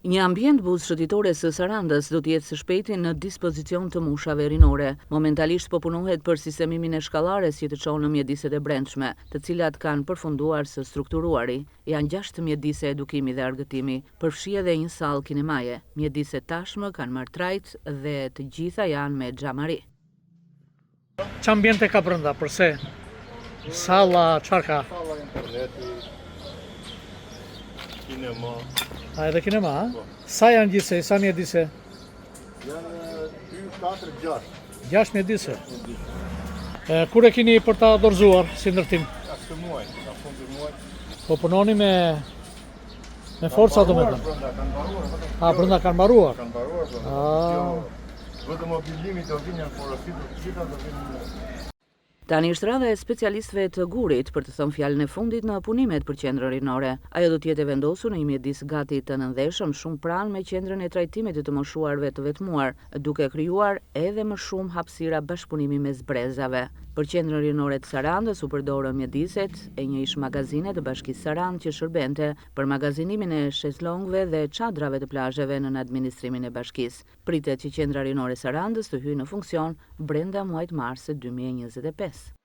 Një ambient buzë shëtitore së Sarandës do t'jetë së shpejti në dispozicion të mushave rinore. Momentalisht po punohet për sistemimin e shkallares që të çonë në mjediset e brendshme, të cilat kanë përfunduar së strukturuari. Janë 6 mjedise edukimi dhe argëtimi, përfshi edhe një sallë kinemaje. Mjediset tashmë kanë marrë trajt dhe të gjitha janë me xhamari. Që ambiente ka brenda, përse? Salla, çfarë ka? Salla interneti, kinema. A edhe kinema, ha? Sa janë gjithsej, sa mjedise? Janë 2, 4, 6. 6 mjedise. Kur e kini për ta dorëzuar si ndërtim? Ka këtë muaj, ka fundi muaj. Po punoni me forca të mëdha. Brenda kanë mbaruar. Brenda kanë mbaruar. Kanë mbaruar, po. Vetëm mobilimi do vinë porositë, të gjitha do vinë. Tani është radha e specialistëve të Gurit për të thënë fjalën e fundit në punimet për qendrën rinore. Ajo do të jetë vendosur në një mjedis gati të nëndeshëm shumë pranë me qendrën e trajtimit të moshuarve të vetmuar, duke krijuar edhe më shumë hapësira bashkëpunimi mes brezave. Për qendrën rinore të Sarandës u përdorën mjediset e një ish magazine të Bashkisë Sarandë që shërbente për magazinimin e shezlongëve dhe çadrave të plazheve në administrimin e bashkisë. Pritet që qendra rinore e Sarandës të hyjë në funksion brenda muajit mars 2025.